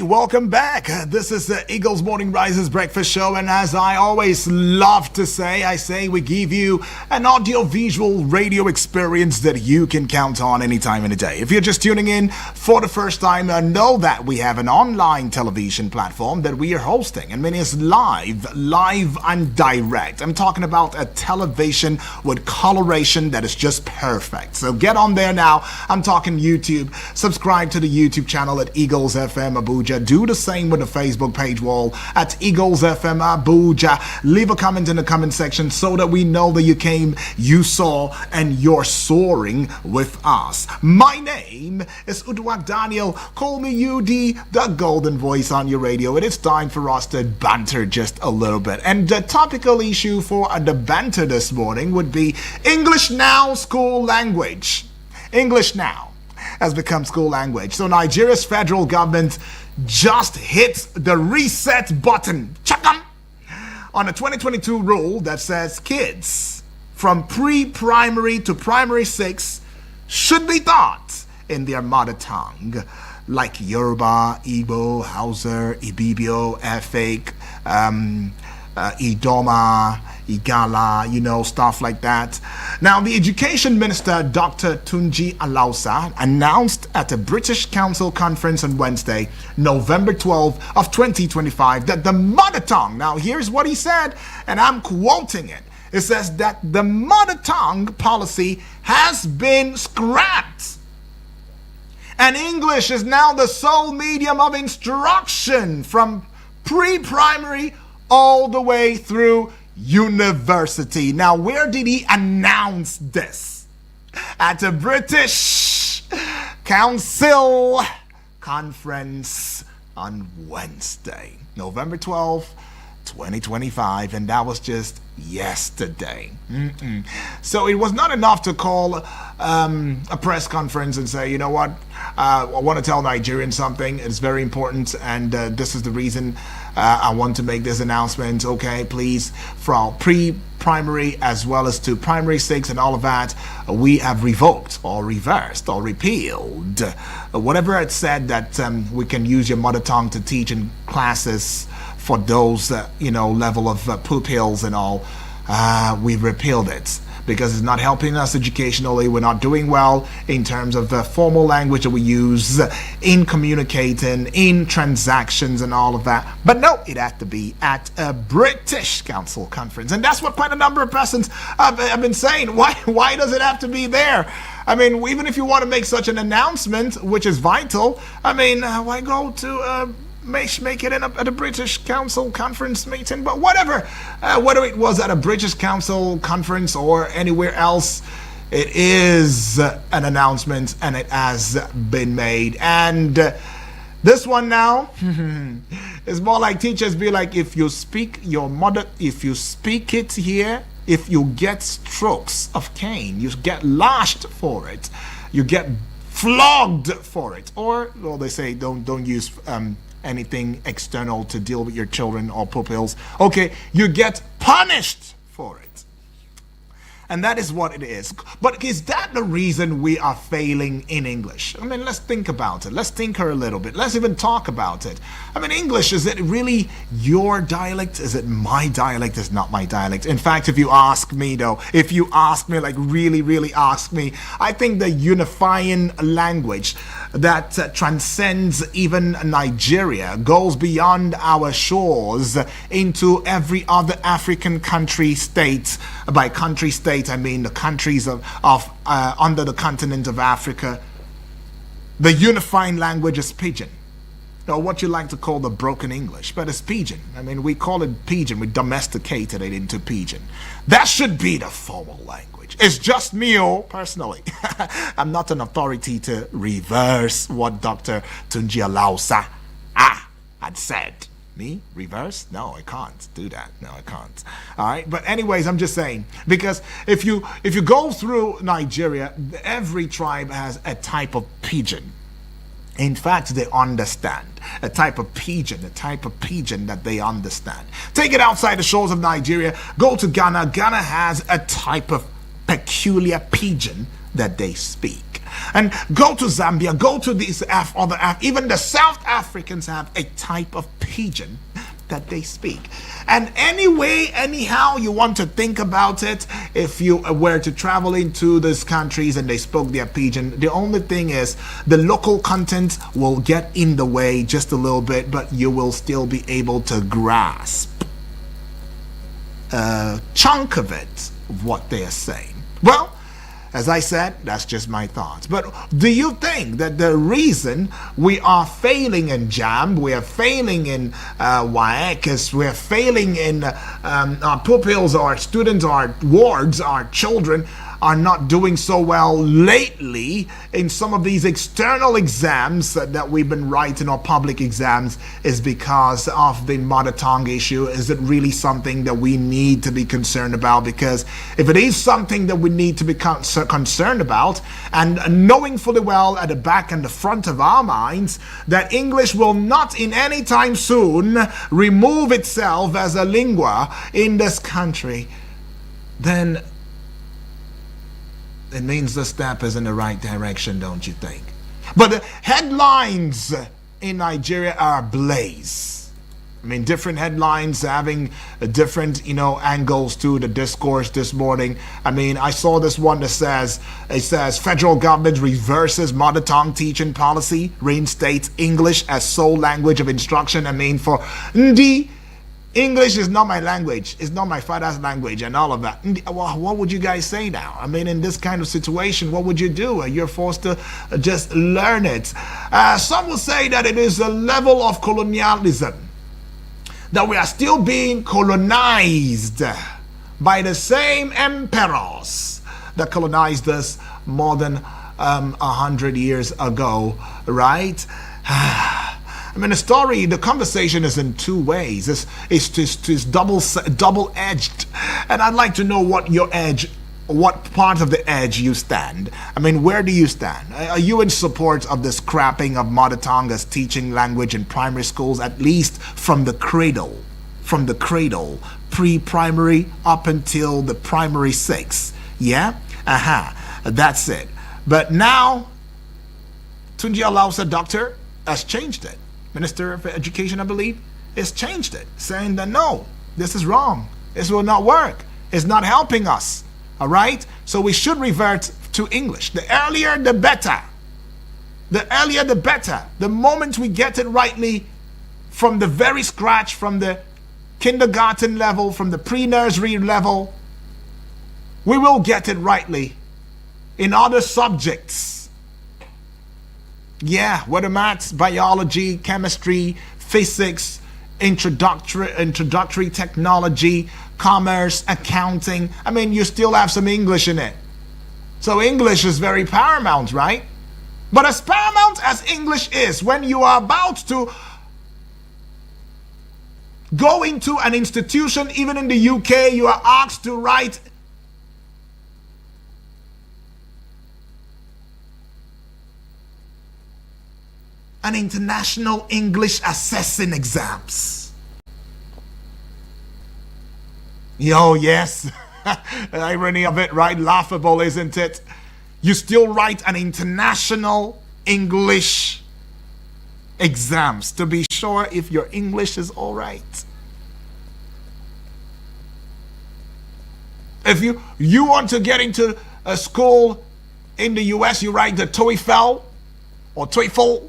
welcome back. This is the Eagles Morning Rises Breakfast Show, and as I always love to say, we give you an audio-visual radio experience that you can count on any time in the day. If you're just tuning in for the first time, know that we have an online television platform that we are hosting. I mean, it's live and direct. I'm talking about a television with coloration that is just perfect. So get on there now. I'm talking YouTube. Subscribe to the YouTube channel at Eagles FM Abuja. Do the same with the Facebook page wall at Eagles FM Abuja. Leave a comment in the comment section so that we know that you came, you saw, and you're soaring with us. My name is Uduak Daniel. Call me UD, the golden voice on your radio. It is time for us to banter just a little bit. And the topical issue for the banter this morning would be English now, school language. English now has become school language. So Nigeria's federal government just hit the reset button on a 2022 rule that says kids from pre-primary to primary 6 should be taught in their mother tongue, like Yoruba, Igbo, Hausa, Ibibio, Efik, Idoma, Igala, stuff like that. Now, the Education Minister, Dr. Tunji Alausa, announced at a British Council conference on Wednesday, November 12 of 2025, that the mother tongue, now here's what he said, and I'm quoting it. It says that the mother tongue policy has been scrapped. And English is now the sole medium of instruction from pre-primary all the way through university. Now, where did he announce this? At a British Council conference on Wednesday, November 12th, 2025, and that was just yesterday. So it was not enough to call a press conference and say, you know what, I want to tell Nigerians something. It's very important, and this is the reason I want to make this announcement. Okay, please, from pre-primary as well as to primary 6 and all of that, we have revoked or reversed or repealed whatever it said that we can use your mother tongue to teach in classes for those level of pupils and all. We've repealed it because it's not helping us educationally. We're not doing well in terms of the formal language that we use in communicating, in transactions and all of that. But no, it had to be at a British Council conference. And that's what quite a number of persons have been saying. Why does it have to be there? I mean, even if you want to make such an announcement, which is vital, I mean, why go to make it at a British Council conference meeting? But whatever, whether it was at a British Council conference or anywhere else, it is an announcement and it has been made. And this one now is more like teachers be like, if you speak it here, if you get strokes of cane, you get lashed for it, you get flogged for it, or well, they say don't use anything external to deal with your children or pupils. Okay, you get punished for it. And that is what it is. But is that the reason we are failing in English? I mean, let's think about it. Let's tinker a little bit. Let's even talk about it. I mean, English, is it really your dialect? Is it my dialect? It's not my dialect. In fact, if you ask me, like really ask me, I think the unifying language that transcends even Nigeria, goes beyond our shores into every other African country, state. By country, state, I mean the countries of under the continent of Africa. The unifying language is Pidgin, or what you like to call the broken English, but it's Pidgin. I mean, we call it Pidgin. We domesticated it into Pidgin. That should be the formal language. It's just me, personally. I'm not an authority to reverse what Dr. Tunji Alausa had said. Me? Reverse? No, I can't do that. No, I can't. All right. But anyways, I'm just saying, because if you go through Nigeria, every tribe has a type of Pidgin. In fact, they understand a type of Pidgin that they understand. Take it outside the shores of Nigeria. Go to Ghana. Ghana has a type of peculiar Pidgin that they speak. And go to Zambia, go to these even the South Africans have a type of pidgin that they speak. And anyway, anyhow you want to think about it, if you were to travel into these countries and they spoke their pidgin, the only thing is the local content will get in the way just a little bit, but you will still be able to grasp a chunk of it, of what they are saying. Well, as I said, that's just my thoughts. But do you think that the reason we are failing in JAMB, we are failing in WAEC, we are failing in our pupils, our students, our wards, our children are not doing so well lately in some of these external exams that we've been writing, or public exams, is because of the mother tongue issue? Is it really something that we need to be concerned about? Because if it is something that we need to be concerned about, and knowing fully well at the back and the front of our minds that English will not in any time soon remove itself as a lingua in this country, then it means the step is in the right direction, don't you think? But the headlines in Nigeria are ablaze. I mean, different headlines having different, angles to the discourse this morning. I mean, I saw this one that says, federal government reverses mother tongue teaching policy, reinstates English as sole language of instruction. I mean, for Ndi, English is not my language. It's not my father's language and all of that. Well, what would you guys say now? I mean, in this kind of situation, what would you do? You're forced to just learn it. Some will say that it is a level of colonialism, that we are still being colonized by the same emperors that colonized us more than 100 years ago, right? I mean, the conversation is in two ways. It's double-edged. And I'd like to know what part of the edge you stand. I mean, where do you stand? Are you in support of the scrapping of mother tongue as teaching language in primary schools, at least from the cradle, pre-primary up until the primary 6? Yeah? That's it. But now, Tunji Alausa, doctor, has changed it. Minister of Education, I believe, has changed it, saying that no, this is wrong. This will not work. It's not helping us. All right? So we should revert to English. The earlier, the better. The earlier, the better. The moment we get it rightly from the very scratch, from the kindergarten level, from the pre-nursery level, we will get it rightly in other subjects. Yeah, whether maths, biology, chemistry, physics, introductory technology, commerce, accounting. I mean, you still have some English in it. So English is very paramount, right? But as paramount as English is, when you are about to go into an institution, even in the UK, you are asked to write an international English assessing exams. Yes. The irony of it, right? Laughable, isn't it? You still write an international English exams to be sure if your English is all right. If you want to get into a school in the US, you write the TOEFL or TOEFL,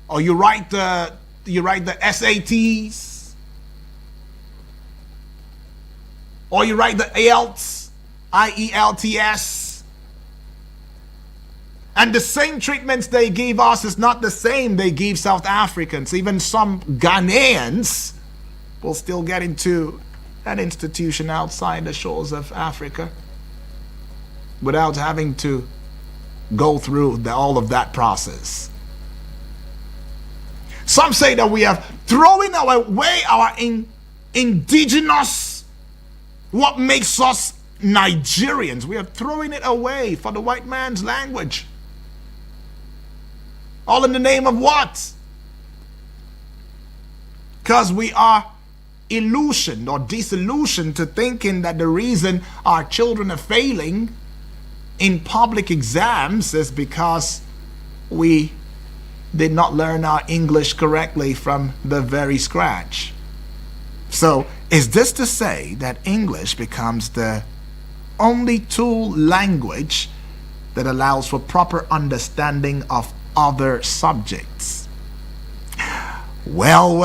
or you write the SATs, or you write the IELTS. And the same treatments they give us is not the same they give South Africans. Even some Ghanaians will still get into an institution outside the shores of Africa without having to go through all of that process. Some say that we are throwing away our indigenous, what makes us Nigerians. We are throwing it away for the white man's language. All in the name of what? Because we are illusioned or disillusioned to thinking that the reason our children are failing in public exams is because we did not learn our English correctly from the very scratch. So, is this to say that English becomes the only tool language that allows for proper understanding of other subjects? Well,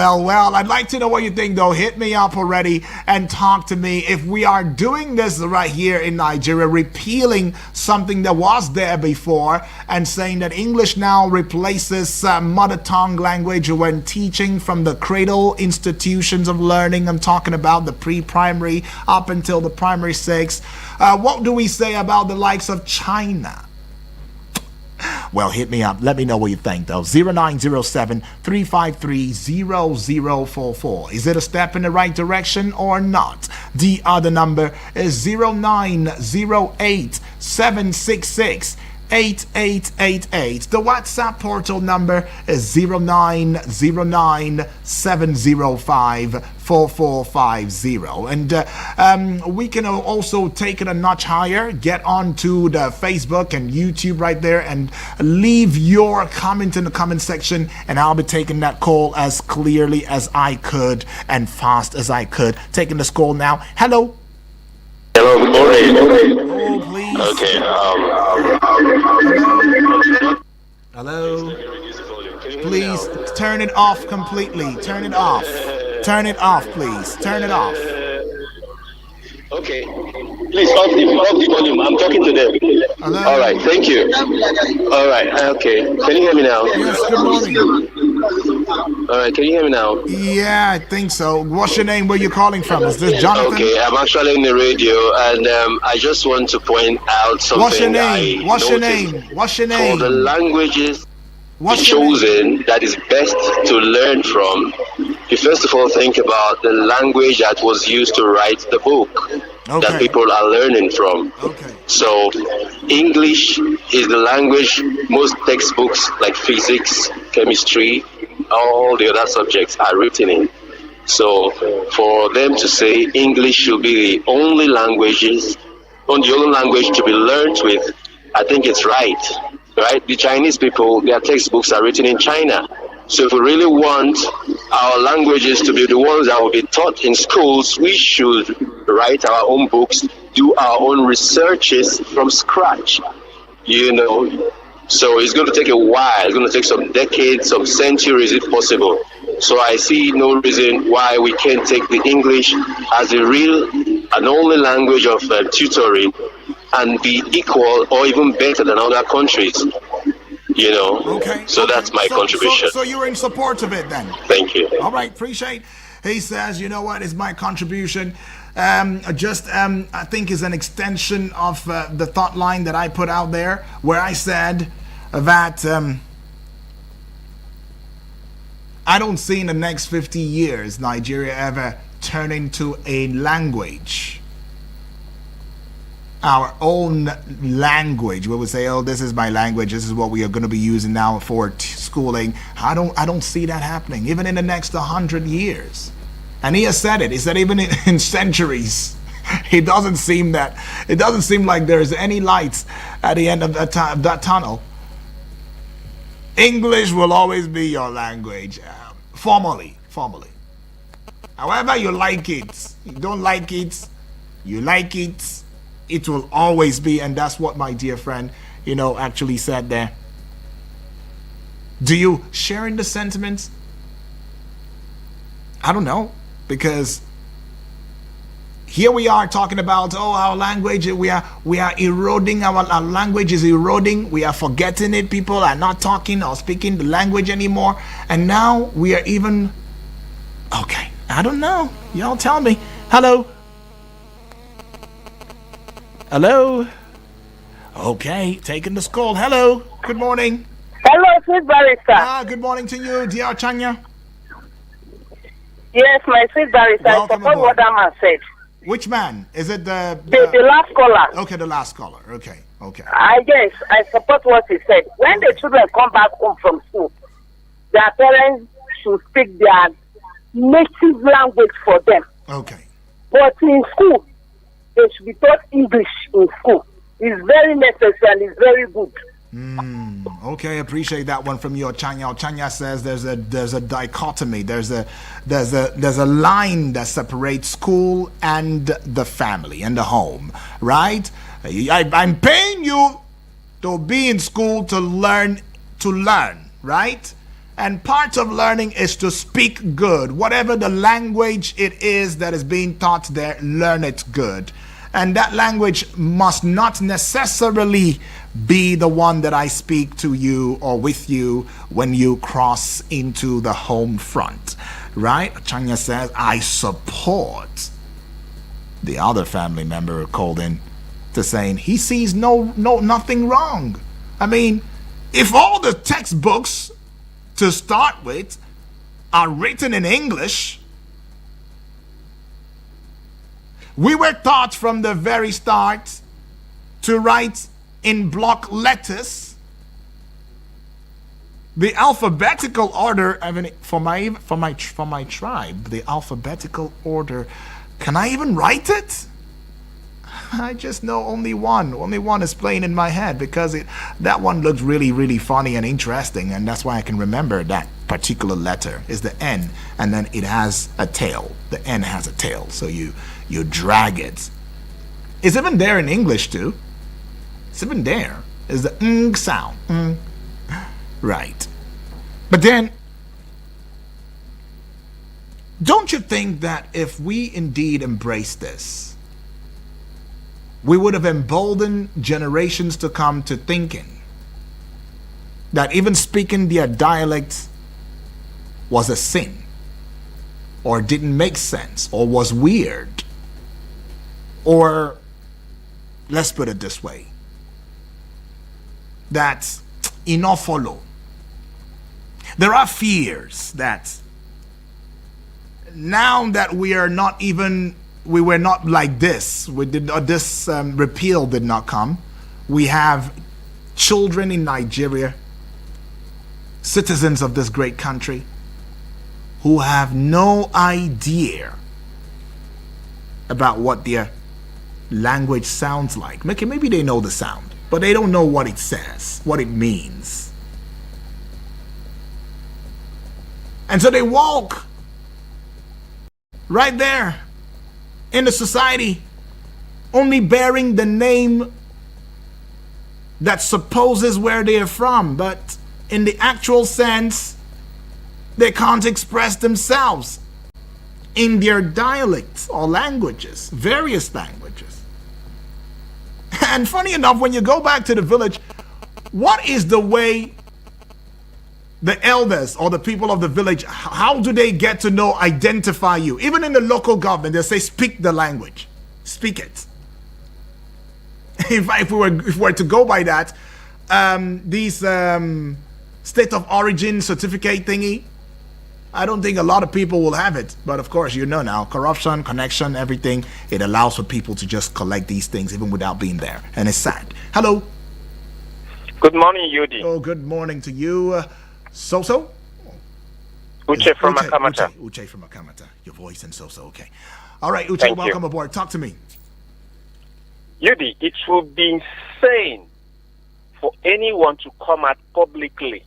I'd like to know what you think, though. Hit me up already and talk to me. If we are doing this right here in Nigeria, repealing something that was there before and saying that English now replaces mother tongue language when teaching from the cradle institutions of learning. I'm talking about the pre-primary up until the primary six. What do we say about the likes of China? Well, hit me up. Let me know what you think, though. 0907-353-0044. Is it a step in the right direction or not? The other number is 0908-766-8888. The WhatsApp portal number is 0909-705-4450. And we can also take it a notch higher. Get onto the Facebook and YouTube right there and leave your comment in the comment section, and I'll be taking that call as clearly as I could and fast as I could. Taking this call now. Hello. Hello, good morning. Oh, please. Okay. Hello. Please turn it off completely. Turn it off. Turn it off, please. Turn it off. Okay. Please off the volume. I'm talking to them. Hello? All right. Thank you. All right. Okay. Can you hear me now? Yes, good morning. All right. Can you hear me now? Yeah, I think so. What's your name? Where you calling from? Is this Jonathan? Okay. I'm actually in the radio, and I just want to point out something. What's your name? What's your name? What's your name? For the languages What's your name? chosen that is best to learn from, you first of all think about the language that was used to write the book that people are learning from. Okay. So English is the language most textbooks like physics, chemistry, all the other subjects are written in. So for them to say English should be the only language to be learned with, I think it's right. Right? The Chinese people, their textbooks are written in China. So if we really want our languages to be the ones that will be taught in schools, we should write our own books, do our own researches from scratch. So it's going to take a while. It's going to take some decades, some centuries if possible. So I see no reason why we can't take the English as a real and only language of tutoring and be equal or even better than other countries. Okay. So that's my contribution. So you're in support of it then? Thank you. All right, appreciate. He says, you know what is my contribution? I think is an extension of the thought line that I put out there, where I said that I don't see in the next 50 years Nigeria ever turn into a language. Our own language, where we say, "Oh, this is my language. This is what we are going to be using now for schooling." I don't see that happening, even in the next 100 years. And he has said it. He said even in centuries, it doesn't seem like there's any lights at the end of that tunnel. English will always be your language, formally. However you like it, you don't like it, you like it. It will always be, and that's what my dear friend, actually said there. Do you share in the sentiments? I don't know, because here we are talking about, our language, we are eroding, our language is eroding, we are forgetting it, people are not talking or speaking the language anymore, and now we are even, okay, I don't know, y'all tell me. Hello? Okay, taking this call. Hello, good morning. Hello, sweet barrister. Good morning to you, dear Chanya. Yes, my sweet barrister. I support what that man said. Which man? Is it the last caller? Okay, the last caller. Okay. Yes, I support what he said. When the children come back home from school, their parents should speak their native language for them. Okay. But in school, they should be taught English in school. It's very necessary and it's very good. Okay, appreciate that one from you, Chanya. Chanya says there's a dichotomy. There's a line that separates school and the family and the home, right? I'm paying you to be in school to learn, right? And part of learning is to speak good. Whatever the language it is that is being taught there, learn it good. And that language must not necessarily be the one that I speak to you or with you when you cross into the home front, right? Chanya says, I support. The other family member called in to saying he sees nothing wrong. I mean, if all the textbooks to start with are written in English, we were taught from the very start to write in block letters. The alphabetical order, I mean, for my tribe, the alphabetical order. Can I even write it? I just know only one. Only one is playing in my head because that one looks really, really funny and interesting, and that's why I can remember that particular letter is the N, and then it has a tail. The N has a tail, so you drag it. It's even there in English too. It's even there. Is the ng sound. Right. But then, don't you think that if we indeed embrace this, we would have emboldened generations to come to thinking that even speaking their dialect was a sin, or didn't make sense, or was weird, or let's put it this way, that enough follow. There are fears that now that we were not like this, this repeal did not come, we have children in Nigeria, citizens of this great country, who have no idea about what their language sounds like. Maybe they know the sound, but they don't know what it says, what it means. And so they walk right there in the society, only bearing the name that supposes where they are from, but in the actual sense, they can't express themselves in their dialects or languages, various languages. And funny enough, when you go back to the village, what is the way the elders or the people of the village, how do they get to know, identify you? Even in the local government, they say, speak the language. Speak it. If we were to go by that, these state of origin certificate thingy, I don't think a lot of people will have it. But of course, you know now, corruption, connection, everything, it allows for people to just collect these things even without being there. And it's sad. Hello. Good morning, Yudi. Oh, good morning to you. So? Uche from Makamata. Uche from Makamata. Your voice and so. Okay. All right, Uche, welcome aboard. Talk to me. Yudi, it would be insane for anyone to come out publicly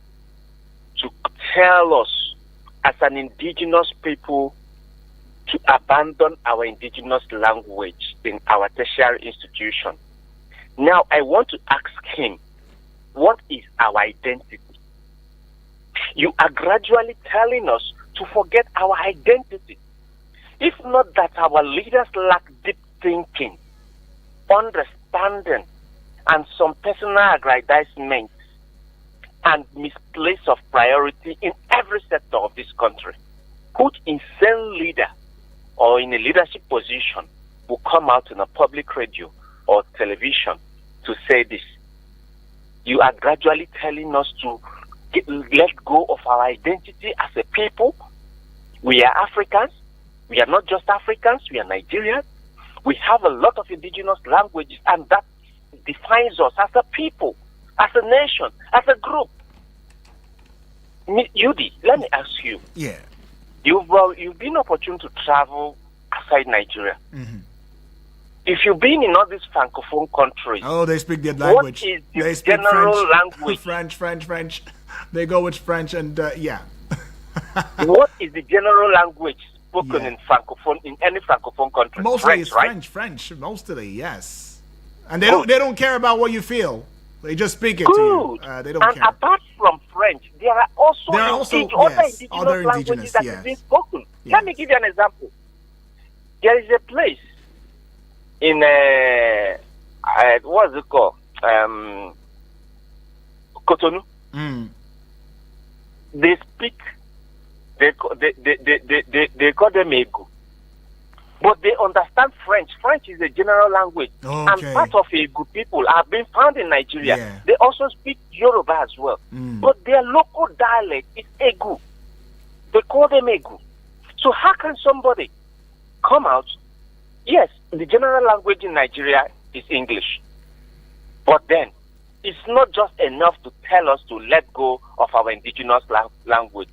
to tell us as an indigenous people to abandon our indigenous language in our tertiary institution. Now, I want to ask him, what is our identity? You are gradually telling us to forget our identity. If not that our leaders lack deep thinking, understanding, and some personal aggrandizement and misplace of priority in every sector of this country, which insane leader or in a leadership position will come out in a public radio or television to say this. You are gradually telling us to let go of our identity as a people. We are Africans. We are not just Africans, we are Nigerians. We have a lot of indigenous languages, and that defines us as a people, as a nation, as a group. Yudi, let me ask you. Yeah. You've been opportune to travel outside Nigeria. Mm-hmm. If you've been in all these francophone countries, Oh, they speak their language. what is the They speak general French. language? French. They go with French and yeah. What is the general language spoken Yeah. in francophone in any francophone country? Mostly it's right? French. Mostly, yes. And they don't care about what you feel. They just speak it to you. Good. They don't And care. apart from French, there are also, There are also, other yes, indigenous other languages indigenous, that yes. is being spoken. Yes. Let me give you an example. There is a place in what's it called? Cotonou. Mm. They speak. They call them Egu. But they understand French. French is a general language. Okay. And part of Egu people have been found in Nigeria. Yeah. They also speak Yoruba as well. Mm. But their local dialect is Egu. They call them Egu. So how can somebody come out? Yes, the general language in Nigeria is English. But then, it's not just enough to tell us to let go of our indigenous language.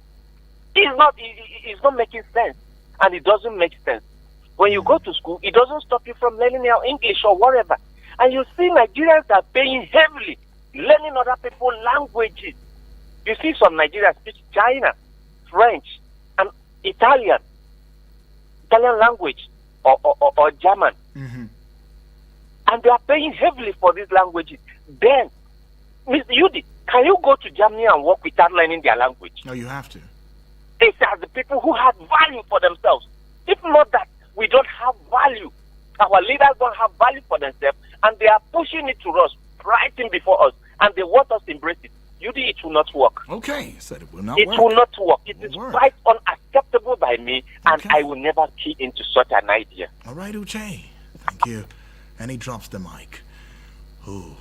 It's not making sense. And it doesn't make sense. When you go to school, it doesn't stop you from learning your English or whatever. And you see Nigerians are paying heavily, learning other people's languages. You see some Nigerians speak China, French, and Italian language, or German. Mm-hmm. And they are paying heavily for these languages. Then, Mr. Yudi, can you go to Germany and work without learning their language? No, you have to. These are the people who have value for themselves. If not that, we don't have value. Our leaders don't have value for themselves, and they are pushing it to us, right in before us, and they want us to embrace it. Yudi, it will not work. Okay, said it will not It work. will not work. It is Work. quite unacceptable by me, and Okay. I will never key into such an idea. All right, Uche. Thank you. And he drops the mic. Ooh,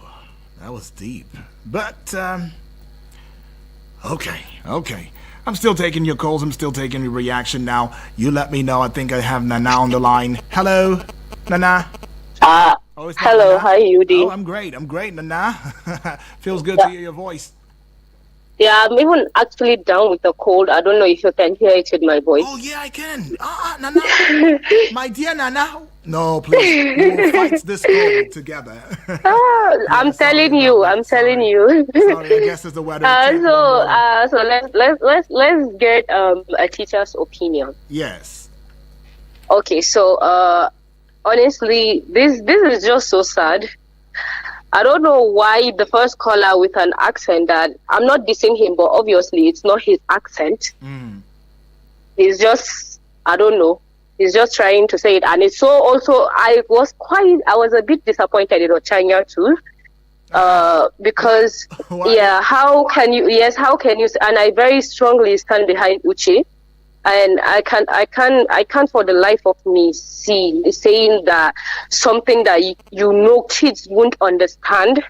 that was deep. But, okay. I'm still taking your calls. I'm still taking your reaction now. You let me know. I think I have Nana on the line. Hello, Nana. Oh, it's not Hello, Nana? hi, Yudi. Oh, I'm great, Nana. Feels good to hear your voice. Yeah, I'm even actually down with the cold. I don't know if you can hear it with my voice. Oh, yeah, I can. Nana. My dear Nana. No, please. We will fight this cold together. I'm sorry telling you. about that. I'm telling Sorry. you. Sorry, I guess it's the weather. Check So one more. let's get a teacher's opinion. Yes. Okay, so honestly, this is just so sad. I don't know why the first caller with an accent that I'm not dissing him, but obviously it's not his accent. Mm. He's just, I don't know. He's just trying to say it. And it's so also, I was a bit disappointed in Ochanya too. Because, Why? yeah, how can you, and I very strongly stand behind Uche. And I can't for the life of me see saying that something that kids won't understand.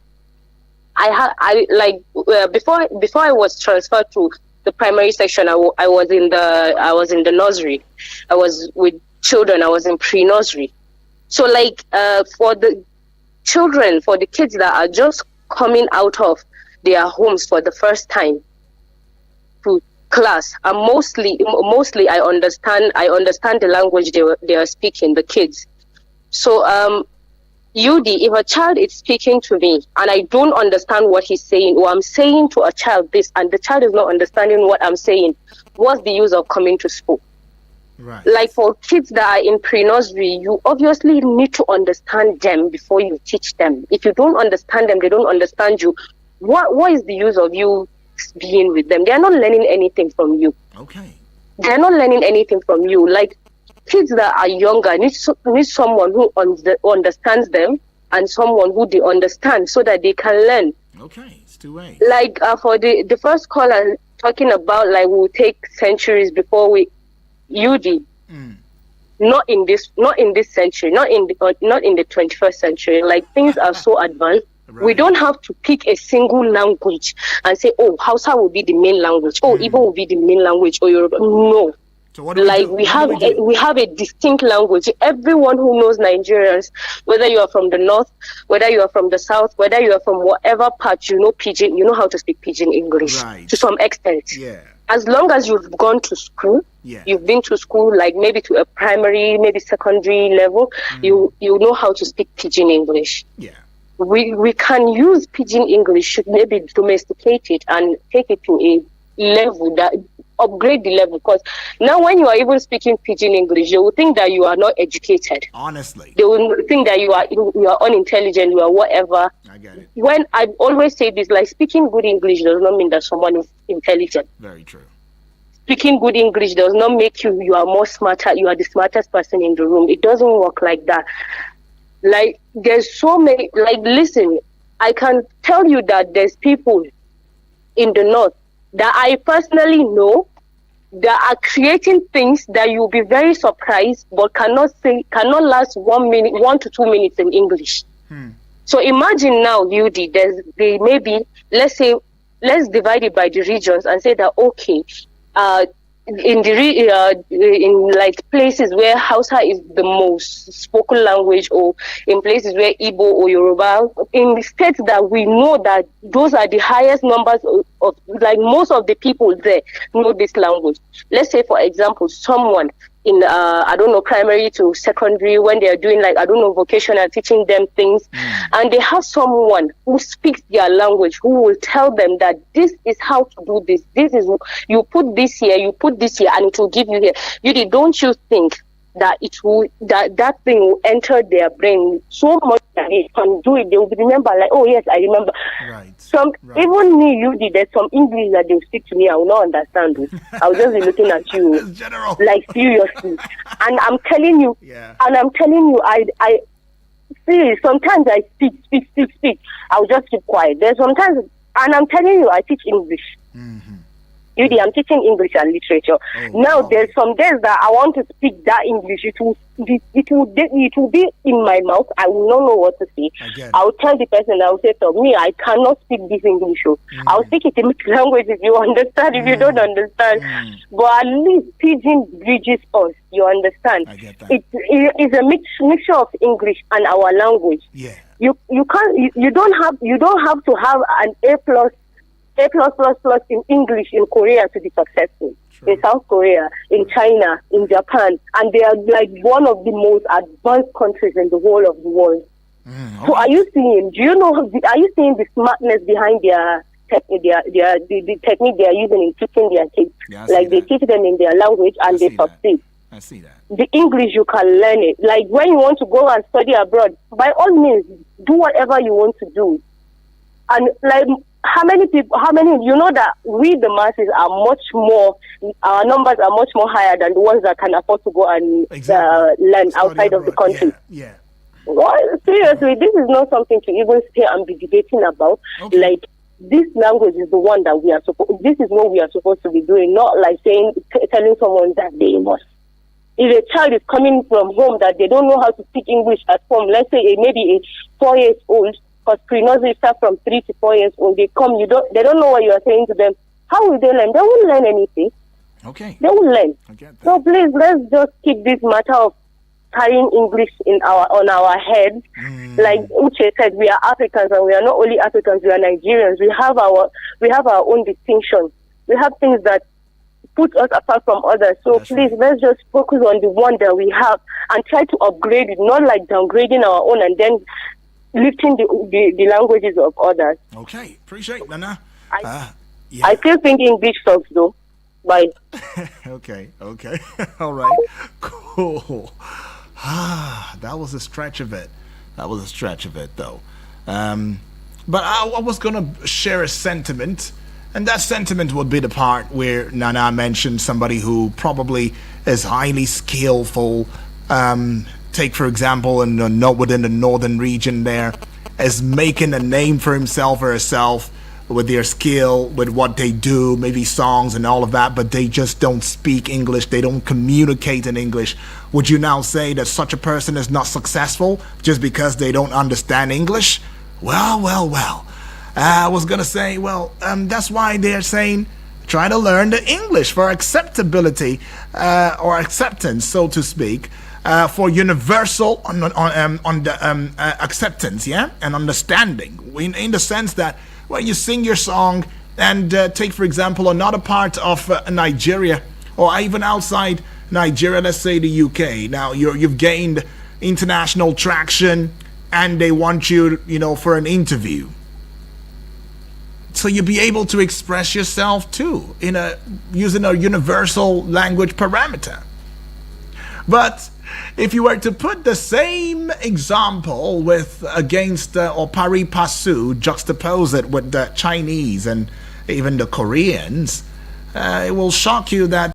Before I was transferred to the primary section, I was in the nursery. I was with children. I was in pre-nursery. So for the children, for the kids that are just coming out of their homes for the first time to class, and mostly I understand the language they are speaking, the kids. So Yudi, if a child is speaking to me and I don't understand what he's saying, or I'm saying to a child this and the child is not understanding what I'm saying, what's the use of coming to school? Right. Like for kids that are in pre-nursery, you obviously need to understand them before you teach them. If you don't understand them, they don't understand you. What is the use of you being with them? They are not learning anything from you. Okay. They're not learning anything from you. Like kids that are younger need someone who understands them and someone who they understand so that they can learn. Okay, it's two ways. Like for the first caller talking about we'll take centuries before we Yudi. Not in this century, not in the 21st century. Like things are so advanced. Right. We don't have to pick a single language and say, oh, Hausa will be the main language. Oh, Igbo will be the main language. Or Yoruba. No. So what do we do? We have a distinct language. Everyone who knows Nigerians, whether you are from the north, whether you are from the south, whether you are from whatever part, you know Pidgin, you know how to speak Pidgin English to some extent. Yeah. as long as you've gone to school, Yeah. you've been to school, like maybe to a primary, maybe secondary level, you know how to speak Pidgin English. Yeah. We can use Pidgin English, should maybe domesticate it and take it to a level that upgrade the level, because now when you are even speaking Pidgin English, they will think that you are not educated. Honestly. They will think that you are unintelligent, you are whatever. I get it. When I always say this, like speaking good English does not mean that someone is intelligent. Very true. Speaking good English does not make you are more smarter, you are the smartest person in the room. It doesn't work like that. Like there's so many, like listen, I can tell you that there's people in the north that I personally know that are creating things that you'll be very surprised but cannot last 1 to 2 minutes in English. So imagine now, UD, they maybe, let's divide it by the regions and say that, okay, in like places where Hausa is the most spoken language, or in places where Igbo or Yoruba, in the states that we know that those are the highest numbers of like most of the people there know this language. Let's say, for example, someone in I don't know, primary to secondary, when they are doing like, I don't know, vocational, teaching them things, and they have someone who speaks their language, who will tell them that this is how to do this. This is, you put this here, you put this here, and it will give you here. Really, don't you think that that thing will enter their brain so much that they can do it? They will remember, like, oh yes, I remember. Right. Even me, there's some English that they'll speak to me, I will not understand it. I'll just be looking at you, It's general. like seriously. And I'm telling you, Yeah. I see, sometimes I speak. I'll just keep quiet. There's sometimes, and I'm telling you, I teach English. I'm teaching English and literature. Now, there's some days that I want to speak that English. It will be in my mouth. I will not know what to say. I'll tell the person, I'll say to me, I cannot speak this English. I'll speak it in mixed language if you understand, if you don't understand. But at least Pidgin bridges us, you understand? I get that. It is a mixture of English and our language. Yeah. You don't have to have an A++ in English in Korea to be successful. True. In South Korea, in China, in Japan, and they are like one of the most advanced countries in the whole of the world. So are you seeing the smartness behind the technique they are using in teaching their kids? Yeah, they teach them in their language and they succeed. I see that. The English, you can learn it. Like when you want to go and study abroad, by all means, do whatever you want to do. And like, how many, you know that we, the masses, are much more, our numbers are much more higher than the ones that can afford to go and learn outside of the country. Yeah. Well, seriously, this is not something to even stay and be debating about. Okay. Like, this language is the one that this is what we are supposed to be doing, not like telling someone that they must. If a child is coming from home that they don't know how to speak English at home, let's say maybe a 4 years old, because pre-nursery start from 3 to 4 years old, they don't know what you are saying to them. How will they learn? They won't learn anything. Okay. They will learn. I get that. So please, let's just keep this matter of carrying English on our heads. Like Uche said, we are Africans, and we are not only Africans, we are Nigerians. We have our own distinctions. We have things that put us apart from others. So That's please, right. let's just focus on the one that we have and try to upgrade it, not like downgrading our own and then lifting the languages of others. Okay. Appreciate it, Nana. I Yeah. still think English sucks though. Bye. Okay. All right. Cool. That was a stretch of it. Though. But I was going to share a sentiment, and that sentiment would be the part where Nana mentioned somebody who probably is highly skillful. Take, for example, within the northern region there, is making a name for himself or herself with their skill, with what they do, maybe songs and all of that, but they just don't speak English, they don't communicate in English. Would you now say that such a person is not successful just because they don't understand English? Well. I was gonna say, that's why they're saying try to learn the English for acceptability or acceptance, so to speak. For universal acceptance, yeah, and understanding. In the sense that when you sing your song, And take, for example, another part of Nigeria, or even outside Nigeria, let's say the UK. Now, you've gained international traction, and they want you, for an interview. So you'll be able to express yourself too using a universal language parameter. But if you were to put the same example against or pari passu, juxtapose it with the Chinese and even the Koreans, it will shock you that